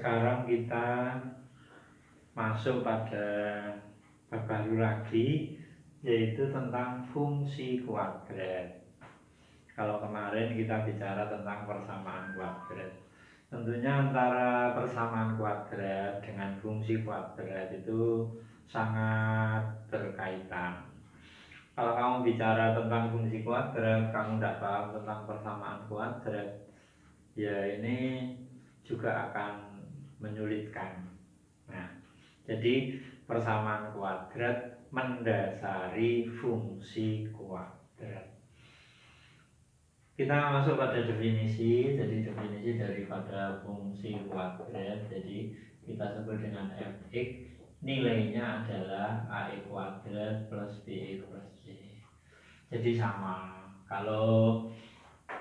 Sekarang kita masuk pada bab baru lagi, yaitu tentang fungsi kuadrat. Kalau kemarin kita bicara tentang persamaan kuadrat, tentunya antara persamaan kuadrat dengan fungsi kuadrat itu sangat berkaitan. Kalau kamu bicara tentang fungsi kuadrat, kamu tidak paham tentang persamaan kuadrat, ya ini juga akan menyulitkan. Nah, jadi persamaan kuadrat mendasari fungsi kuadrat. Kita masuk pada definisi. Jadi definisi daripada fungsi kuadrat, jadi kita sebut dengan fx, nilainya adalah ax kuadrat plus bx plus c. Jadi sama. Kalau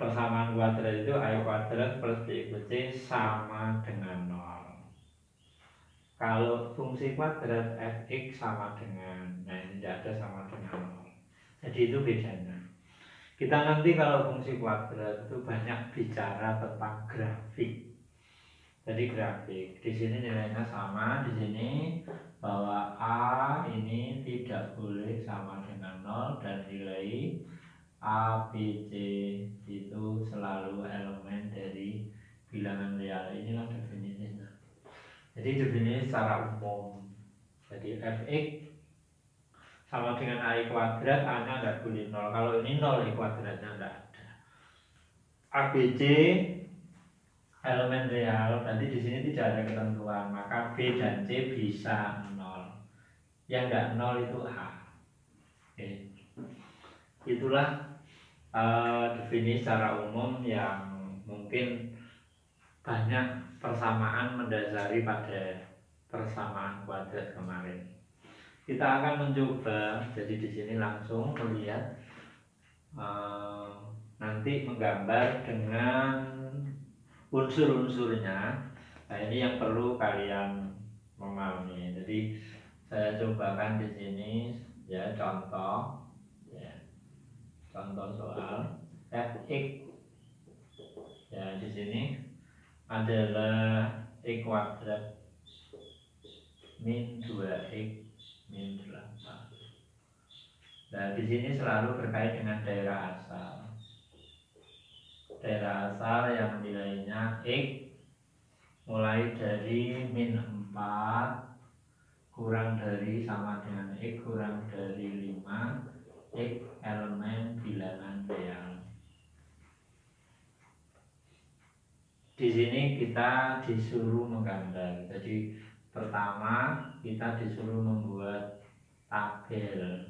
persamaan kuadrat itu ax kuadrat plus bx plus c sama dengan 0. Kalau fungsi kuadrat fx sama dengan, nah ini tidak ada sama dengan 0. Jadi itu bedanya. Kita nanti kalau fungsi kuadrat itu banyak bicara tentang grafik. Jadi grafik, di sini nilainya sama, di sini bahwa a ini tidak boleh sama dengan 0 dan nilai a, b, c itu selalu elemen dari bilangan real. Inilah definisinya. Jadi definisi secara umum. Jadi fx sama dengan a kuadrat, a nya tidak boleh 0. Kalau ini 0, a kuadratnya tidak ada. A, B, C elemen real, berarti di sini tidak ada ketentuan, maka B dan C bisa 0. Yang tidak 0 itu A. Oke. Itulah definisi secara umum yang mungkin banyak persamaan mendasari pada persamaan kuadrat kemarin. Kita akan mencoba, jadi di sini langsung melihat nanti menggambar dengan unsur-unsurnya. Nah, ini yang perlu kalian memahami. Jadi saya cobakan di sini ya contoh soal fx. Ya, di sini adalah x kuadrat min 2x min 8. Nah, di sini selalu berkait dengan daerah asal. Daerah asal yang nilainya x mulai dari min 4 kurang dari sama dengan x kurang dari 5, x elemen bilangan real. Di sini kita disuruh menggambar. Jadi pertama kita disuruh membuat tabel.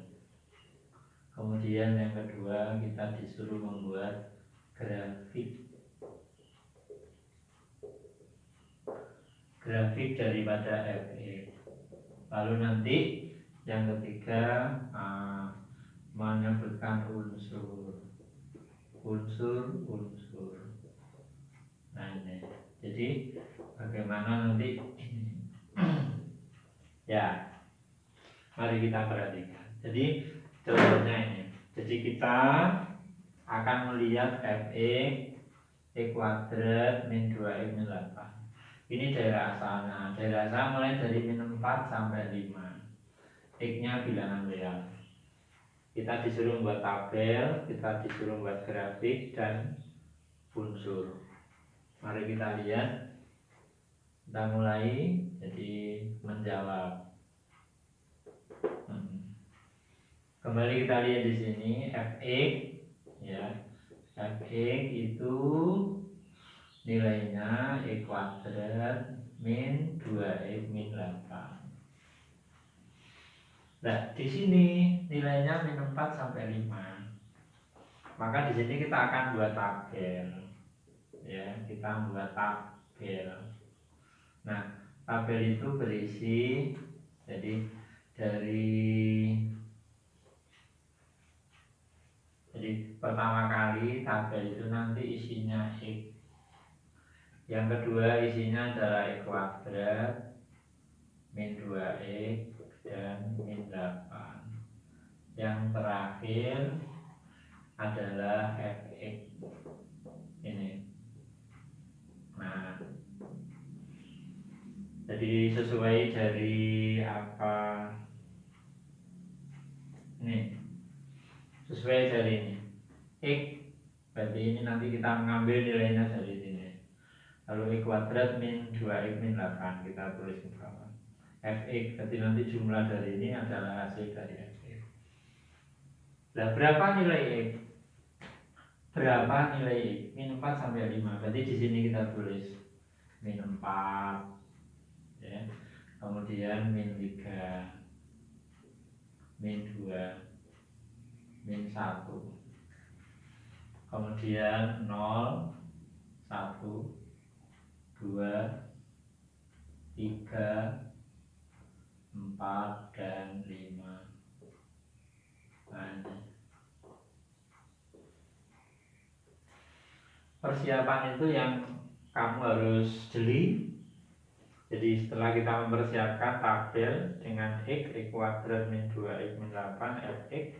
Kemudian yang kedua kita disuruh membuat grafik. Grafik daripada fx. Lalu nanti yang ketiga menyebutkan unsur. Nah ini, jadi bagaimana nanti ya, mari kita perhatikan. Jadi contohnya ini. Jadi kita akan melihat fx x kuadrat min 2x min 8. Ini daerah asalnya. Daerah asal mulai dari min 4 sampai 5. X nya bilangan real. Kita disuruh membuat tabel, kita disuruh membuat grafik dan unsur. Mari kita lihat. Kita mulai jadi menjawab. Kembali kita lihat di sini fx ya. Fx itu nilainya x kuadrat min 2x min 8. Nah, di sini nilainya min 4 sampai 5. Maka di sini kita akan buat tabel. Ya, kita buat tabel. Nah, tabel itu berisi jadi pertama kali tabel itu nanti isinya x. Yang kedua isinya adalah x kuadrat min 2x dan min 8. Yang terakhir adalah fx ini. Nah, Jadi sesuai dari apa nih, sesuai dari ini X, berarti ini nanti kita mengambil nilainya dari sini. Lalu X kuadrat min 2X min 8 kita tulis ke bawah. Fx, berarti nanti jumlah dari ini adalah hasil dari Fx. Nah, berapa nilai X? Berapa nilai X? Min 4 sampai 5. Berarti di sini kita tulis min 4 ya. Kemudian min 3, min 2, min 1. Kemudian 0, 1, 2, 3, 4 dan 5. Persiapan itu yang kamu harus jeli. Jadi setelah kita mempersiapkan tabel dengan X kuadrat min 2X min 8 Fx,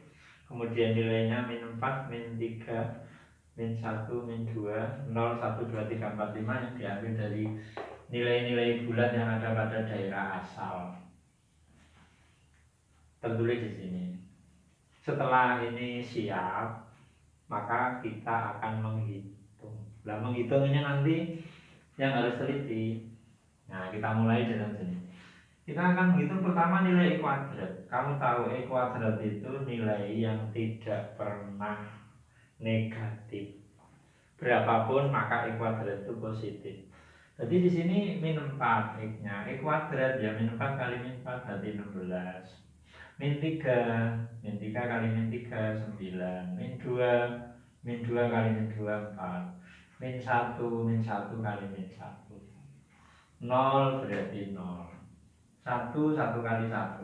kemudian nilainya min 4, min 3, min 1, min 2, 0, 1, 2, 3, 4, 5 yang diambil dari nilai-nilai bulan yang ada pada daerah asal. Tertulis di sini. Setelah ini siap, maka kita akan menghitung. Nah, menghitungnya nanti yang harus teliti. Nah, kita mulai dengan sini. Kita akan menghitung pertama nilai E kuadrat. Kamu tahu E kuadrat itu nilai yang tidak pernah negatif. Berapapun maka E kuadrat itu positif. Jadi di sini min 4 X-nya. E kuadrat ya min 4 kali min 4 berarti 16. Min 3, min 3 kali min 3 9. Min 2 kali min 2 4. Min 1 kali min 1. 0 berarti 0. 1 kali 1.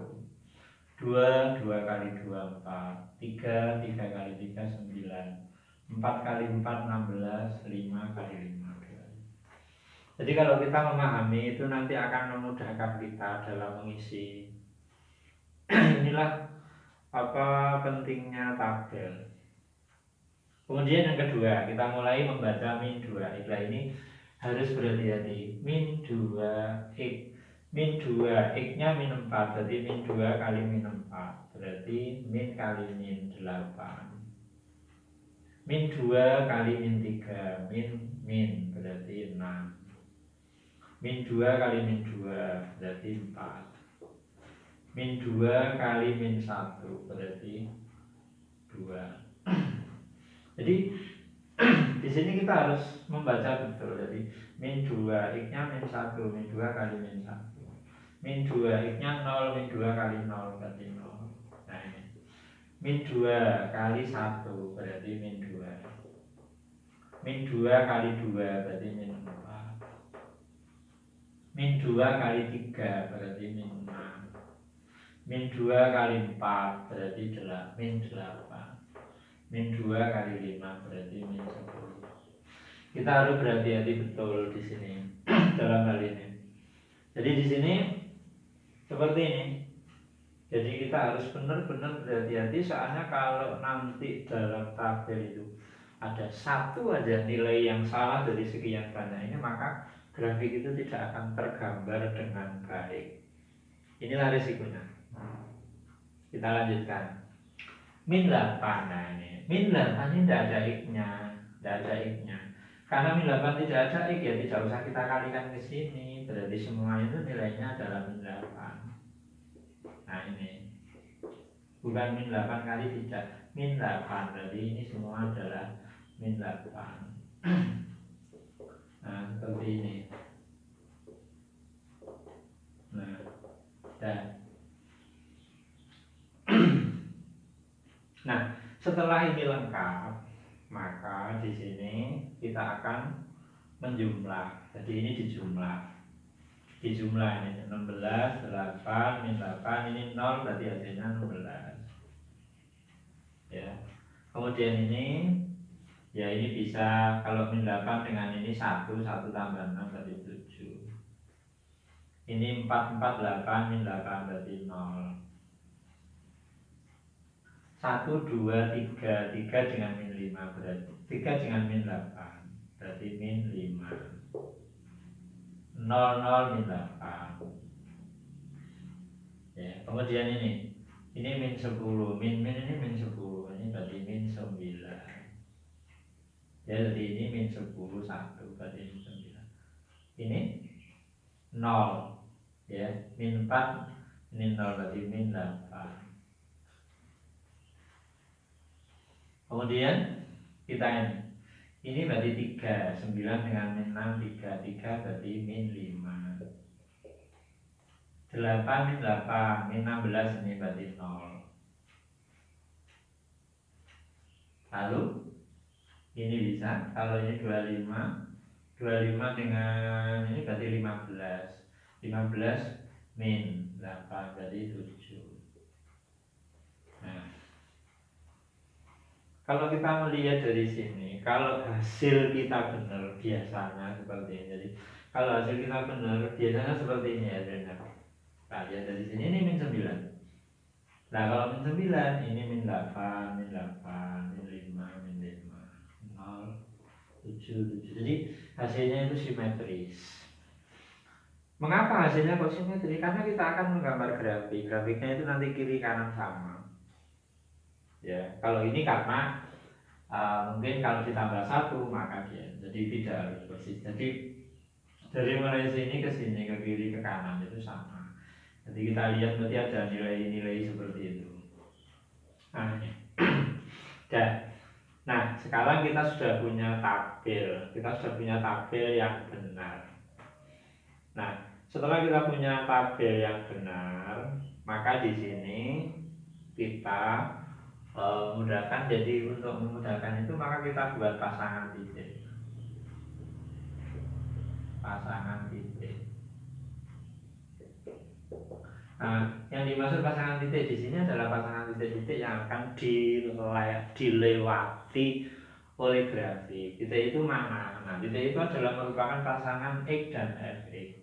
2 kali 2 4. 3 kali 3 9. 4 kali 4 16. 5 kali 5 2. Jadi kalau kita memahami itu nanti akan memudahkan kita dalam mengisi. Inilah apa pentingnya tabel. Kemudian yang kedua, kita mulai membaca min 2. Nah, ini harus berhati-hati. Min 2X. Min 2X-nya min 4. Berarti min 2 kali min 4. Berarti min kali min 8. Min 2 kali min 3. Min berarti 6. Min 2 kali min 2 berarti 4. Min 2 kali min 1 berarti 2. Jadi di sini kita harus membaca betul. Jadi min 2 X-nya min 1, min 2 kali min 1. Min 2 X-nya 0, min 2 kali 0 berarti 0. Nah ini. Min 2 kali 1 berarti min 2. Min 2 kali 2 berarti min 4. Min 2 kali 3 berarti min 6. Min 2 kali 4 berarti min 8. Min 2 kali 5 berarti min 10. Kita harus berhati-hati betul di sini dalam hal ini. Jadi di sini seperti ini. Jadi kita harus benar-benar berhati-hati, soalnya kalau nanti dalam tabel itu ada satu aja nilai yang salah dari sekian banyak ini, maka grafik itu tidak akan tergambar dengan baik. Inilah risikonya. Kita lanjutkan. Min 8, nah ini. Min 8 ini tidak ada X-nya. Tidak ada X-nya. Karena min 8 tidak ada X, ya tidak usah kita kalikan ke sini. Berarti semua itu nilainya adalah min 8. Nah ini. Bukan min 8 kali tidak. Min 8. Berarti ini semua adalah min 8. Nah seperti ini. Nah, dan nah, setelah ini lengkap, maka di sini kita akan menjumlah. Jadi ini dijumlah. Dijumlah ini 16, 8, min 8, ini 0 berarti hasilnya 16. Ya. Kemudian ini ya ini bisa kalau min 8 dengan ini 1 tambah 6 berarti 7. Ini 4, 8, min 8 berarti 0. 1, 2, 3 dengan min 5 berarti 3 dengan min 8 berarti min 5. 0 0 min 8. Ya, kemudian ini min 10, min ini min 10, ini berarti min 9. Ya, jadi ini min 10, 1 berarti min 9. Ini 0, ya, min 4, ini 0 berarti min 8. Kemudian kita ini berarti 3, 9 dengan min 6, 3 berarti min 5. 8 min 8, min 16 ini berarti 0. Lalu ini bisa, kalau ini 25 dengan ini berarti 15. 15 min 8 berarti 7. Nah, kalau kita melihat dari sini, kalau hasil kita benar biasanya seperti ini. Jadi kalau hasil kita benar biasanya seperti ini ya, nah, lihat dari sini ini min 9. Nah, kalau min 9 ini min 8, min 8, min 5, min 5, 0, 7, 7. Jadi hasilnya itu simetris. Mengapa hasilnya kok simetris? Karena kita akan menggambar grafik. Grafiknya itu nanti kiri kanan sama. Ya, kalau ini karena mungkin kalau ditambah 1 maka dia jadi tidak harus persis. Jadi dari mulai sini ke sini, ke kiri ke kanan itu sama. Jadi kita lihat berarti ada nilai-nilai seperti itu. Nah, sekarang kita sudah punya tabel. Kita sudah punya tabel yang benar. Nah, setelah kita punya tabel yang benar, maka di sini kita mudahkan. Jadi untuk memudahkan itu maka kita buat pasangan titik. Pasangan titik. Nah, yang dimaksud pasangan titik di sini adalah pasangan titik-titik yang akan dilewati oleh grafik. Titik itu mana? Nah, titik itu adalah merupakan pasangan X dan Fx.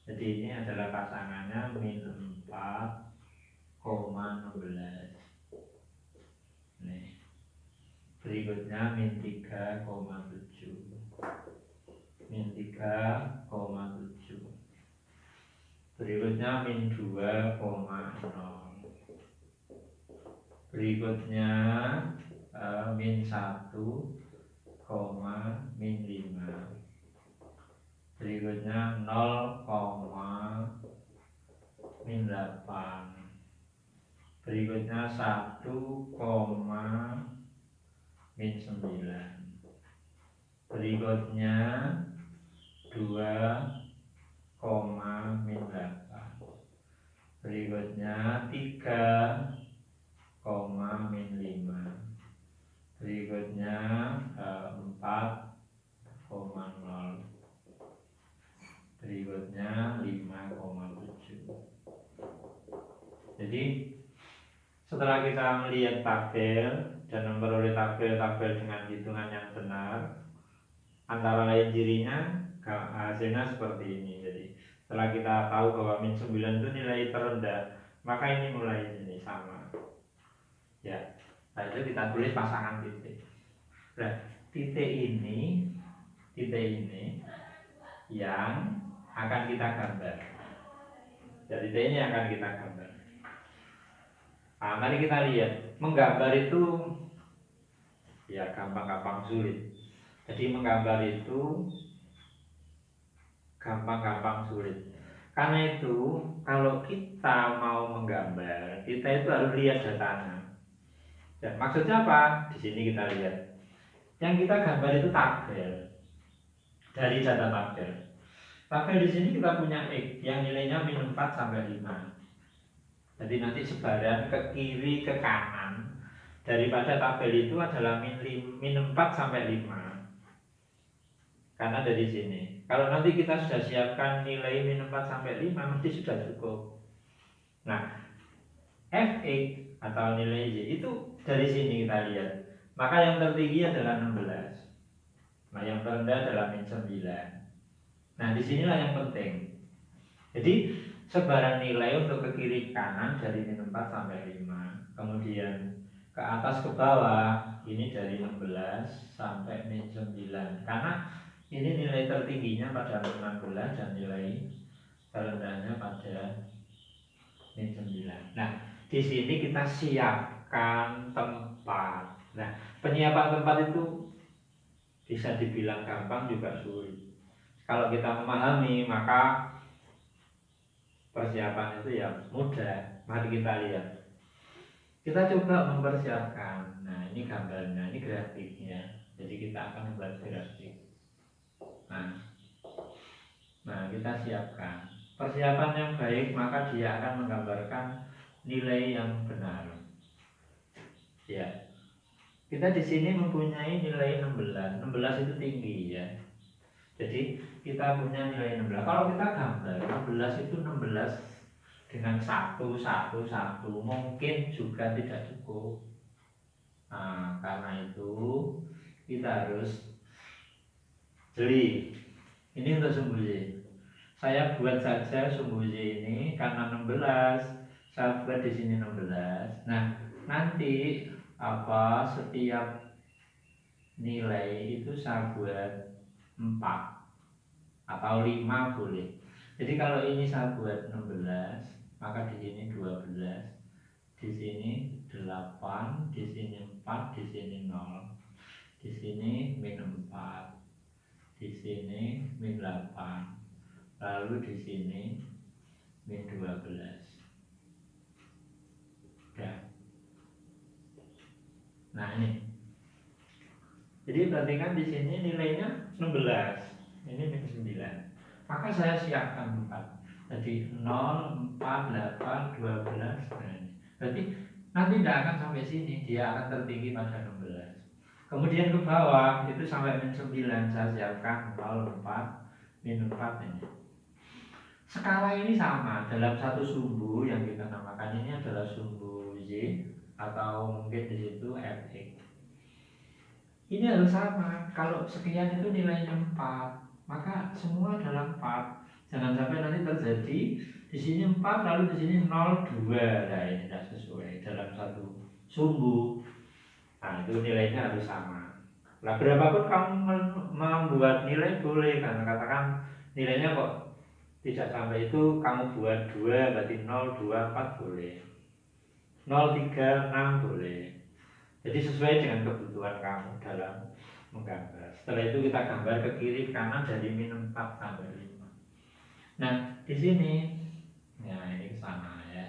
Jadi ini adalah pasangannya min 4,16. Nih. Berikutnya min 3,7. Min 3,7. Berikutnya min 2,0. Berikutnya min 1, min 5. Berikutnya 0, min 8. Berikutnya 1, min 9. Berikutnya 2, min 8. Berikutnya 3, min 5. Berikutnya 4,0. Berikutnya 5,7. Jadi setelah kita melihat tabel dan memperoleh tabel-tabel dengan hitungan yang benar, antara lain cirinya hasilnya seperti ini. Jadi setelah kita tahu bahwa min 9 itu nilai terendah, maka ini mulai ini sama. Ya, nah itu kita tulis pasangan titik. Nah, titik ini yang akan kita gambar. Jadi titik ini akan kita gambar. Nah, mari kita lihat. Menggambar itu ya gampang-gampang sulit. Jadi menggambar itu gampang-gampang sulit. Karena itu kalau kita mau menggambar, kita itu harus lihat datanya. Dan maksudnya apa? Di sini kita lihat. Yang kita gambar itu tabel. Dari data tabel. Tabel di sini kita punya X yang nilainya min 4 sampai 5. Jadi nanti sebaran ke kiri ke kanan daripada tabel itu adalah min 4 sampai 5. Karena dari sini. Kalau nanti kita sudah siapkan nilai min 4 sampai 5 mesti sudah cukup. Nah, Fx atau nilai Y itu dari sini kita lihat. Maka yang tertinggi adalah 16. Nah, yang terendah adalah min 9. Nah, disinilah yang penting. Jadi sebaran nilai untuk ke kiri kanan dari min 4 sampai 5. Kemudian ke atas ke bawah ini dari 16 sampai min 9. Karena Ini nilai tertingginya pada min 16 dan nilai terendahnya pada min 9. Nah, di sini kita siapkan tempat. Nah, penyiapan tempat itu bisa dibilang gampang juga sulit. Kalau kita memahami, maka persiapan itu ya mudah. Mari kita lihat. Kita coba mempersiapkan. Nah, ini gambarnya, ini grafiknya. Jadi kita akan membuat grafik. Nah, kita siapkan. Persiapan yang baik, maka dia akan menggambarkan nilai yang benar. Ya. Kita di sini mempunyai nilai 16. 16 itu tinggi ya. Jadi kita punya nilai 16. Kalau kita gambar 16 itu 16 dengan 1, 1, 1 mungkin juga tidak cukup. Nah, karena itu kita harus jeli. Ini untuk sumbu Y. Saya buat saja sumbu Y ini karena 16. Saya buat di sini 16. Nah, nanti setiap nilai itu saya buat 4 atau 5 boleh. Jadi kalau ini saya buat 16, maka di sini 12, di sini 8, di sini 4, di sini 0, di sini min 4, di sini min 8, lalu di sini min 12. Ya. Nah ini. Jadi berarti kan di sini nilainya 16, ini min 9. Maka saya siapkan 4. Jadi 0, 4, 8, 12. Nah ini. Berarti nanti tidak akan sampai sini, dia akan tertinggi pada 16. Kemudian ke bawah itu sampai min 9 saya siapkan 0, 4, min 4 ini. Skala ini sama dalam satu sumbu yang kita namakan ini adalah sumbu Y atau mungkin di situ Fx. Ini harus sama. Kalau sekian itu nilainya 4, maka semua adalah 4. Jangan sampai nanti terjadi di sini 4 lalu di sini 0, 2. Nah, ini tidak sesuai dalam satu sumbu. Nah, itu nilainya harus sama. Nah, berapapun kamu membuat nilai boleh, karena katakan nilainya kok tidak sampai itu, kamu buat 2 berarti 0, 2, 4 boleh. 0, 3, 6 boleh. Jadi sesuai dengan kebutuhan kamu dalam menggambar. Setelah itu kita gambar ke kiri kanan dari min 4 sampai 5. Nah, di sini ya ini sama ya.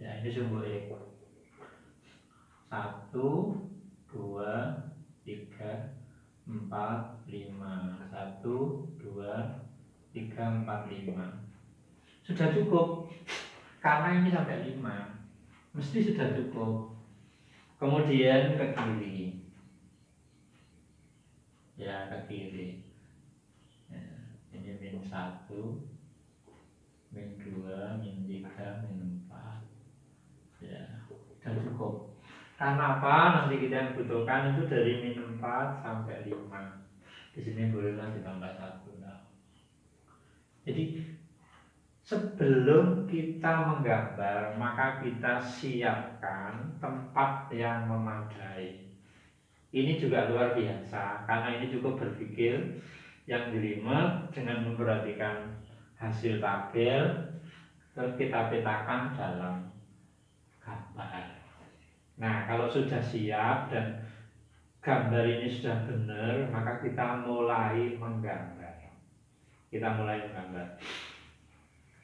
Ya, ini sumbu E. 1, 2, 3, 4, 5. 1, 2, 3, 4, 5. Sudah cukup. Karena ini sampai 5. Mesti sudah cukup. Kemudian ke kiri. Ya, ke kiri. Ya, ini min 1, min 2, min 3, min 4. Ya, sudah cukup. Karena apa? Nanti kita yang butuhkan itu dari min 4 sampai 5. Di sini bolehlah ditambah 1. Nah. Jadi sebelum kita menggambar, maka kita siapkan tempat yang memadai. Ini juga luar biasa, karena ini cukup berpikir yang jelimet dengan memperhatikan hasil tabel, terus kita petakan dalam gambar. Nah, kalau sudah siap dan gambar ini sudah benar, maka kita mulai menggambar.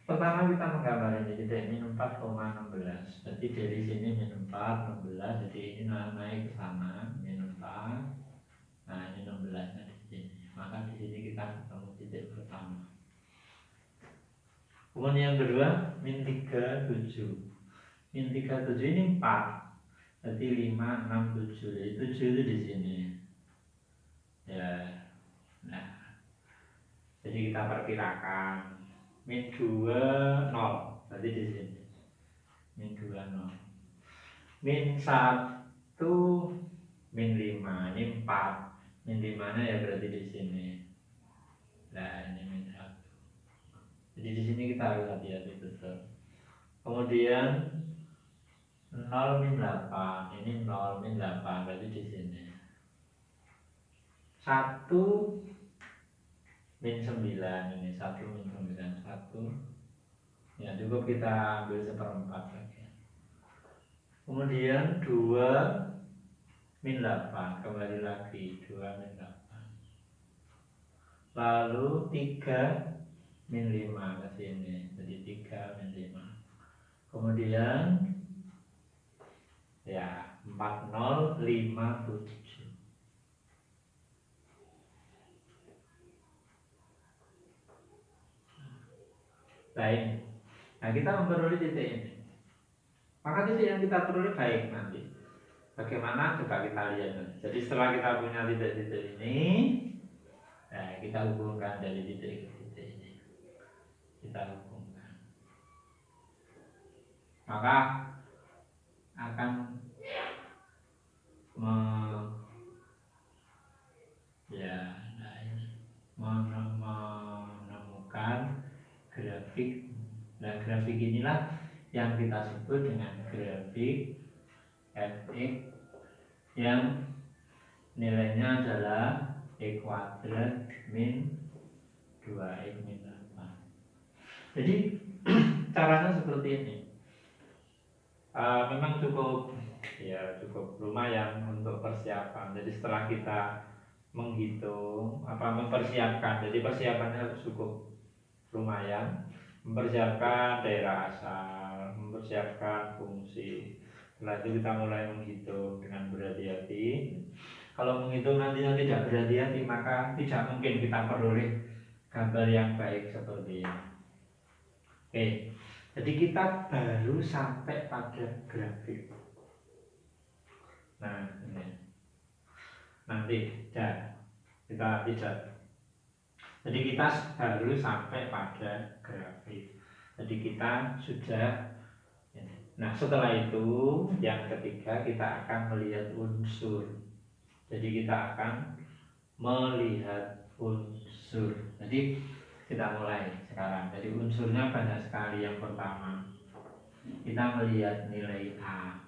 Pertama kita menggambar ini, jadi min 4,16. Jadi dari sini min 4, 16. Jadi ini naik ke sana min 4. Nah ini 16-nya di sini. Maka di sini kita ketemu titik pertama. Kemudian yang kedua min 37. Min 37 ini 4. Jadi 5, 6, 7. Jadi 7 itu di sini. Ya. Nah. Jadi kita perkirakan min 2, 0. Berarti di sini. Min 2, 0. Min 1, min 5. Ini 4. Min 5-nya ya berarti di sini. Nah, ini min 1. Jadi di sini kita harus hati-hati betul. Kemudian 0, min 8. Ini 0, min 8. Berarti di sini. 1 min 9 ini 1 min 9 1 ya cukup kita ambil 1/4 lagi. Kemudian 2 min 8 kembali lagi 2 min 8 lalu 3 min 5 ke sini jadi 3 min 5 kemudian ya 4057 baik. Nah kita memperoleh titik ini. Maka titik yang kita peroleh baik nanti. Bagaimana coba kita lihat. Jadi setelah kita punya titik-titik ini, nah kita hubungkan dari titik ke titik ini. Kita hubungkan. Maka akan menemukan grafik. Nah grafik inilah yang kita sebut dengan grafik fx yang nilainya adalah x kuadrat min 2x min 8. Jadi caranya seperti ini. Memang cukup lumayan untuk persiapan. Jadi setelah kita menghitung mempersiapkan, jadi persiapannya cukup lumayan. Mempersiapkan daerah asal, mempersiapkan fungsi. Setelah itu kita mulai menghitung dengan berhati-hati. Kalau menghitung nantinya tidak berhati-hati, maka tidak mungkin kita peroleh gambar yang baik seperti ini. Oke, jadi kita baru sampai pada grafik. Nah, ini nanti kita tidak. Jadi kita baru sampai pada grafik. Jadi kita sudah. Nah setelah itu yang ketiga kita akan melihat unsur. Jadi kita akan melihat unsur. Jadi kita mulai sekarang. Jadi unsurnya banyak sekali. Yang pertama kita melihat nilai A.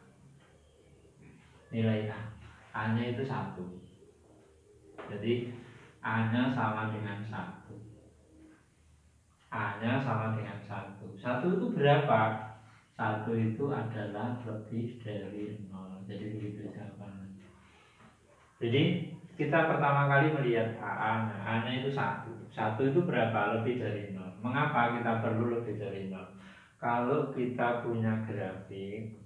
Nilai A. A-nya itu 1. Jadi A-nya sama dengan 1. A-nya sama dengan 1. 1 itu berapa? 1 itu adalah lebih dari 0. Jadi begitu jawabannya. Jadi kita pertama kali melihat A. Nah, A-nya itu 1. 1 itu berapa? Lebih dari 0. Mengapa kita perlu lebih dari 0? Kalau kita punya grafik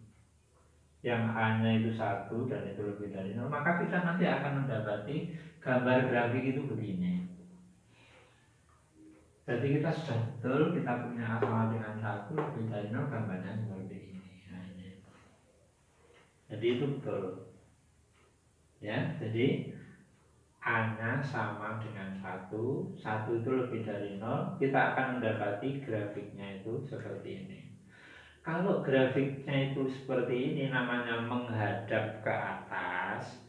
yang A-nya itu 1 dan itu lebih dari 0, maka kita nanti akan mendapati gambar grafik itu begini. Jadi kita sudah betul, kita punya A sama dengan 1 lebih dari 0, gambarnya seperti ini. Nah, ini. Jadi itu betul. Ya, jadi A-nya sama dengan 1 itu lebih dari 0, kita akan mendapati grafiknya itu seperti ini. Kalau grafiknya itu seperti ini, namanya menghadap ke atas,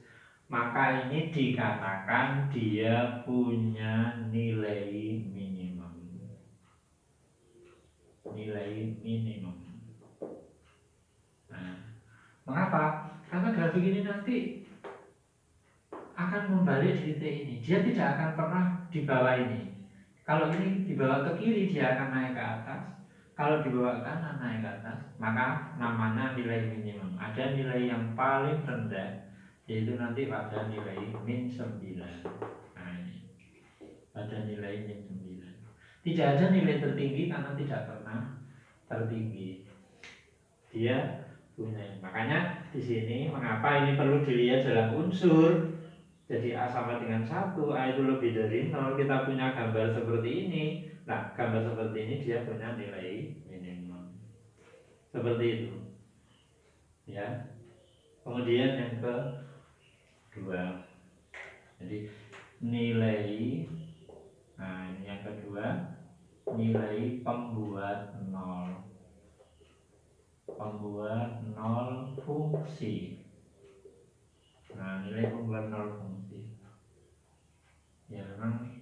maka ini dikatakan dia punya nilai minimum. Nilai minimum. Nah, mengapa? Karena grafik ini nanti akan membalik di titik ini. Dia tidak akan pernah di bawah ini. Kalau ini dibawa ke kiri, dia akan naik ke atas. Kalau dibawa ke kanan, naik ke atas. Maka namanya nilai minimum. Ada nilai yang paling rendah, yaitu nanti pada nilai min 9. Nah ini pada nilai min 9. Tidak ada nilai tertinggi karena tidak pernah tertinggi. Dia punya. Makanya di sini mengapa ini perlu dilihat dalam unsur. Jadi A sama dengan 1, A itu lebih dari 0. Kita punya gambar seperti ini. Nah, gambar seperti ini dia punya nilai minimum. Seperti itu. Ya. Kemudian yang kedua. Jadi nilai, nah ini yang kedua, nilai pembuat 0. Pembuat 0 fungsi. Nah, nilai pembuat 0 fungsi. Ya memang.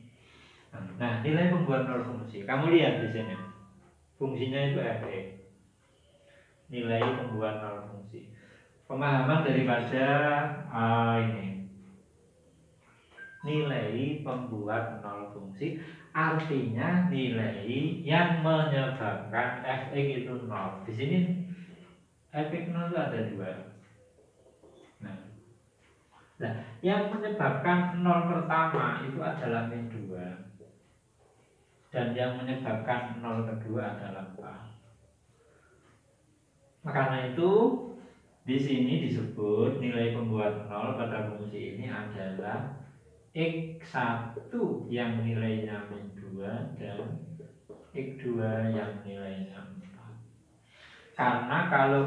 Nah, nilai pembuat 0 fungsi. Kamu lihat di sini. Fungsinya itu fx. Nilai pembuat 0 fungsi. Pemahaman daripada ini. nilai pembuat nol fungsi, artinya nilai yang menyebabkan fx itu nol. Di sini fx nol itu ada dua. Nah, yang menyebabkan nol pertama itu adalah min 2, dan yang menyebabkan nol kedua adalah 4. Karena itu di sini disebut nilai pembuat nol pada fungsi ini adalah x1 yang nilainya min 2 dan x2 yang nilainya 4. Karena kalau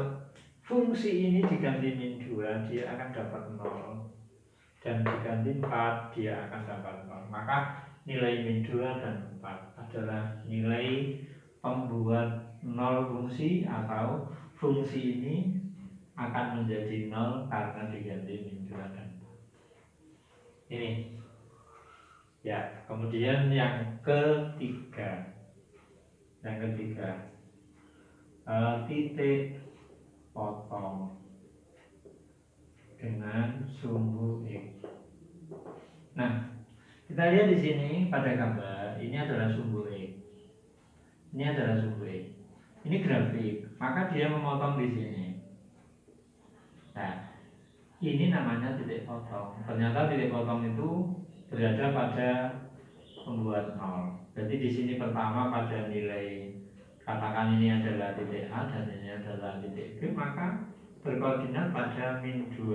fungsi ini diganti min 2 dia akan dapat 0, dan diganti 4 dia akan dapat 0. Maka nilai min 2 dan 4 adalah nilai pembuat nol fungsi, atau fungsi ini akan menjadi 0 karena diganti min 2 dan 4. Ini ya. Kemudian yang ketiga, titik potong dengan sumbu X. Nah, kita lihat di sini pada gambar ini adalah sumbu X. Ini adalah sumbu X. Ini grafik, maka dia memotong di sini. Nah, ini namanya titik potong. Ternyata titik potong itu berada pada pembuat nol. Jadi di sini pertama pada nilai, katakan ini adalah titik A dan ini adalah titik B, maka berkoordinat pada min 2,0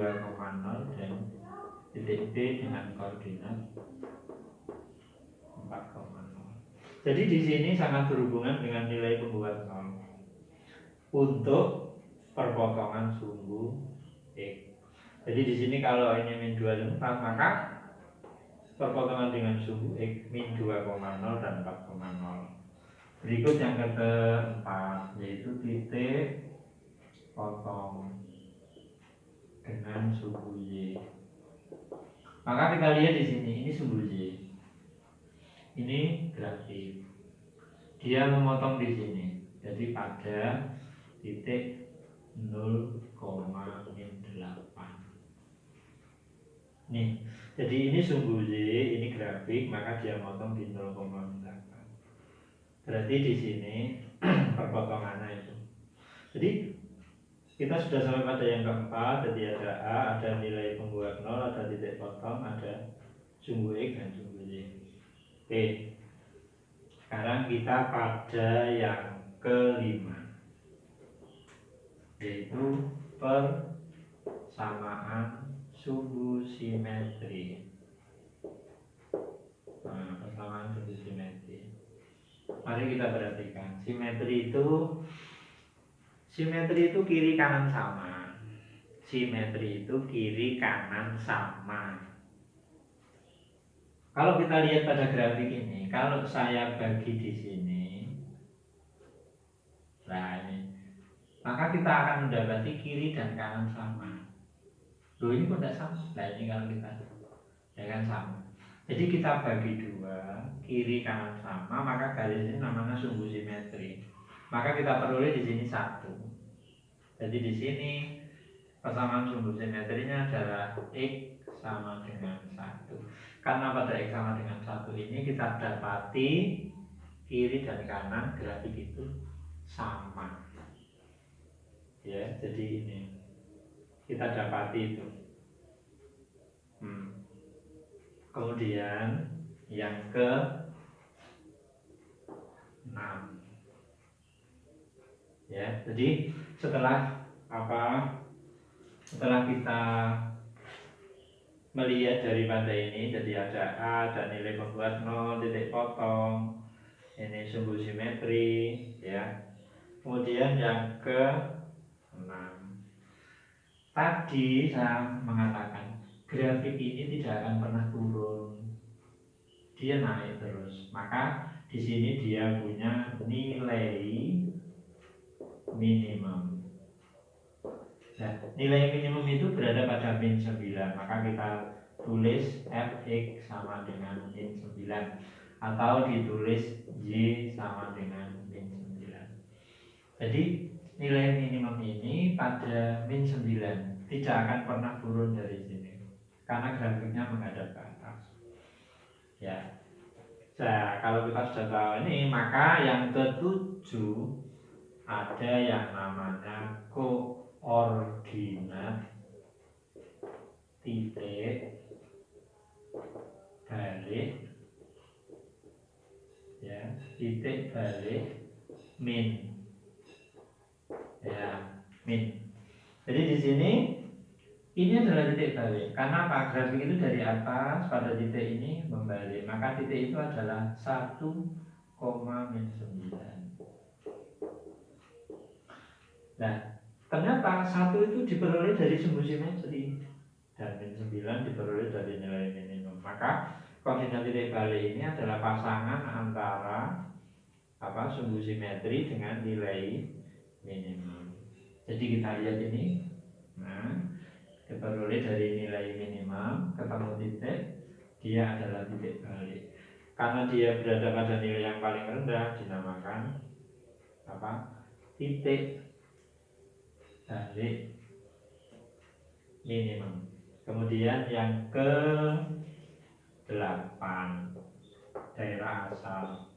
dan titik B dengan koordinat 4,0. Jadi di sini sangat berhubungan dengan nilai pembuat nol untuk perpotongan sumbu X. Jadi di sini kalau ini min 2 dan 4, maka perpotongan dengan sumbu X min 2,0 dan 4,0. Berikut yang keempat, yaitu titik potong dengan sumbu Y. Maka kita lihat di sini, ini sumbu Y. Ini grafik. Dia memotong di sini. Jadi pada titik 0,8. Nih, jadi ini sumbu Y, ini grafik, maka dia motong di 0,8. Berarti di sini perpotongannya itu. Jadi kita sudah sampai pada yang keempat. Jadi ada A, ada nilai pembuat 0, ada titik potong, ada sumbu X dan sumbu Y. Oke. Sekarang kita pada yang kelima, yaitu persamaan sumbu simetri. Nah, persamaan sumbu simetri. Mari kita perhatikan. Simetri itu kiri kanan sama. Simetri itu kiri kanan sama. Kalau kita lihat pada grafik ini, kalau saya bagi di sini, nah ini, maka kita akan mendapati kiri dan kanan sama. Loh, ini kok tidak sama? Nah ini kalau kita, ya kan sama. Jadi kita bagi dua, kiri kanan sama, maka garis ini namanya sumbu simetri. Maka kita peroleh di sini 1. Jadi di sini persamaan sumbu simetrinya adalah X sama dengan 1. Karena pada X sama dengan 1 ini kita dapati kiri dan kanan grafik itu sama. Ya, jadi ini kita dapati itu. Kemudian yang ke-6. Ya, jadi setelah kita melihat daripada ini, jadi ada A, ada nilai pembuat 0, titik potong, ini sumbu simetri, ya. Kemudian yang ke-6. Tadi saya mengatakan grafik ini tidak akan pernah turun, dia naik terus. Maka di sini dia punya nilai minimum. Nah, nilai minimum itu berada pada min 9. Maka kita tulis fx sama dengan min 9, atau ditulis y sama dengan min 9. Jadi nilai minimum ini pada min 9 tidak akan pernah turun dari sini karena grafiknya menghadap ke atas. kalau kita sudah tahu ini, maka yang ketujuh ada yang namanya koordinat titik balik, ya, titik balik min, ya, min. Jadi di sini ini adalah titik balik. Karena apa? Grafik itu dari atas pada titik ini membalik, maka titik itu adalah 1,-9. Nah, ternyata 1 itu diperoleh dari sumbu simetri dan -9 diperoleh dari nilai minimum. Maka koordinat titik balik ini adalah pasangan antara sumbu simetri dengan nilai minimum. Jadi kita lihat ini, nah, diperoleh dari nilai minimum, ketemu titik, dia adalah titik balik. Karena dia berada pada nilai yang paling rendah, dinamakan titik balik minimum. Kemudian yang ke-8, daerah asal.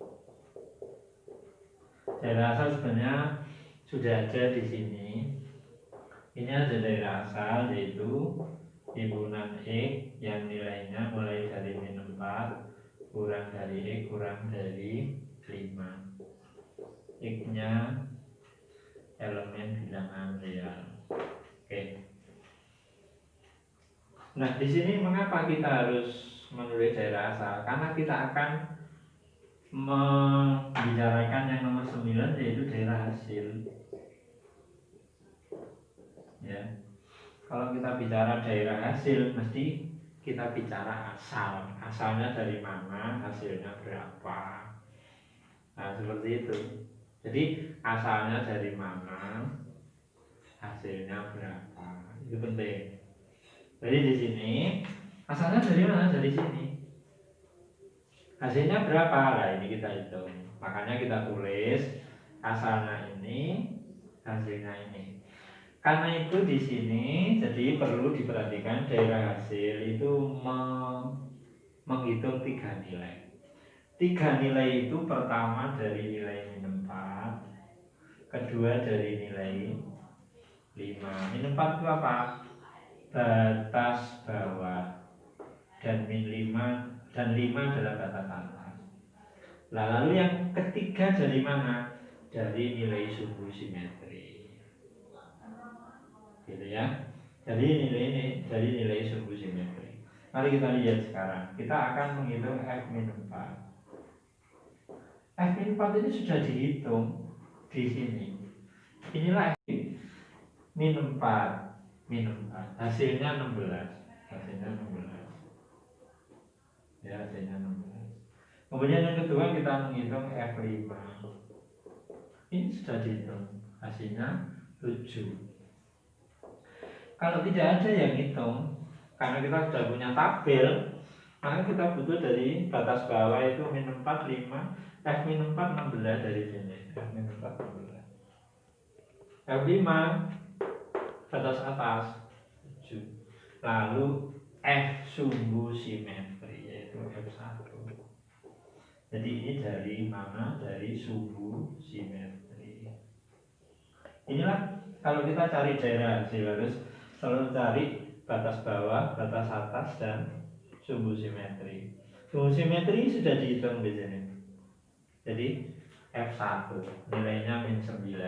Daerah asal sebenarnya sudah ada di sini. Ini ada daerah asal, yaitu himpunan X yang nilainya mulai dari -4 kurang dari X kurang dari 5. X-nya elemen bilangan real. Oke. Nah, di sini mengapa kita harus menulis daerah asal? Karena kita akan membicarakan yang nomor 9, yaitu daerah hasil. Ya. Kalau kita bicara daerah hasil, mesti kita bicara asal. Asalnya dari mana, hasilnya berapa. Nah, seperti itu. Jadi asalnya dari mana, hasilnya berapa. Itu penting. Jadi di sini asalnya dari mana? Dari sini. Hasilnya berapa? Nah, ini kita hitung. Makanya kita tulis asalnya ini, hasilnya ini. Karena itu di sini jadi perlu diperhatikan daerah hasil itu menghitung 3 nilai. 3 nilai itu pertama dari nilai -4, kedua dari nilai 5. -4 itu apa? Batas bawah, dan -5 dan 5 adalah batas atas. Nah, lalu yang ketiga dari mana? Dari nilai sumbu simetri. Gitu ya. Jadi nilai ini dari nilai sumbu simetri. Mari kita lihat sekarang. Kita akan menghitung F-4. F-4 ini sudah dihitung di sini. Inilah F-4. Hasilnya 16. Hasilnya 16. Ya, hasilnya 16. Kemudian yang kedua kita menghitung F5. Ini sudah dihitung. Hasilnya 7. Kalau tidak ada yang hitung, karena kita sudah punya tabel, maka kita butuh dari batas bawah itu -4, 5, F-4 16 dari sini. F-4 16. F5 batas atas 7. Lalu F sumbu simetri, yaitu F1. Jadi ini dari mana? Dari sumbu simetri. Inilah kalau kita cari daerah hasil, harus selalu cari batas bawah, batas atas, dan sumbu simetri. Sumbu simetri sudah dihitung di sini. Jadi F1 nilainya -9.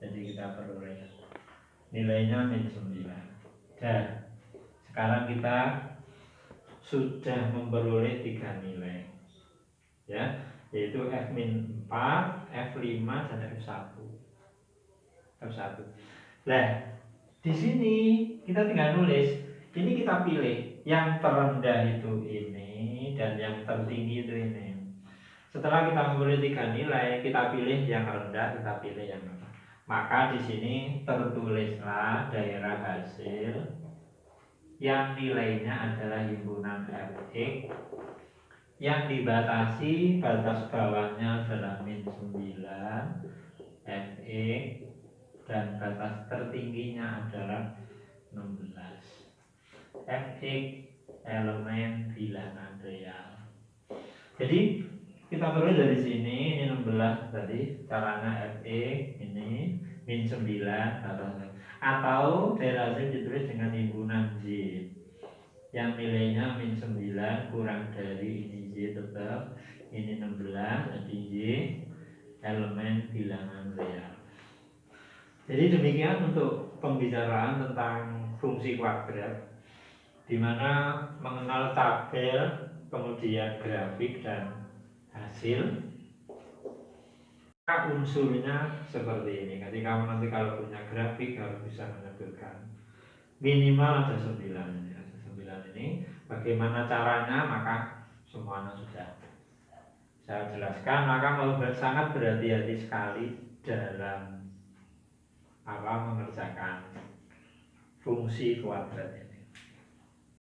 Jadi kita peroleh nilainya -9. Dan sekarang kita sudah memperoleh 3 nilai, ya, yaitu F-4, F5, dan F1. Nah, di sini kita tinggal nulis. Ini kita pilih yang terendah itu ini dan yang tertinggi itu ini. Setelah kita memperoleh 3 nilai, kita pilih yang rendah, kita pilih yang apa. Maka di sini tertulislah daerah hasil yang nilainya adalah himpunan Fx, yang dibatasi batas bawahnya adalah -9 Fx, dan batas tertingginya adalah 16. Fx elemen bilangan real. Jadi kita tulis dari sini, ini 16 tadi, caranya FE ini min 9 atau daerah Z ditulis dengan himpunan Z yang nilainya min 9 kurang dari ini Z tetap, ini 16, jadi Z elemen bilangan real. Jadi demikian untuk pembicaraan tentang fungsi kuadrat, di mana mengenal tabel, kemudian grafik dan hasil. Unsurnya seperti ini. Jadi kamu nanti kalau punya grafik harus bisa menyebutkan minimal ada 9 ini. Ada 9 ini. Bagaimana caranya, maka semuanya sudah saya jelaskan. Maka sangat berhati-hati sekali dalam mengerjakan fungsi kuadrat.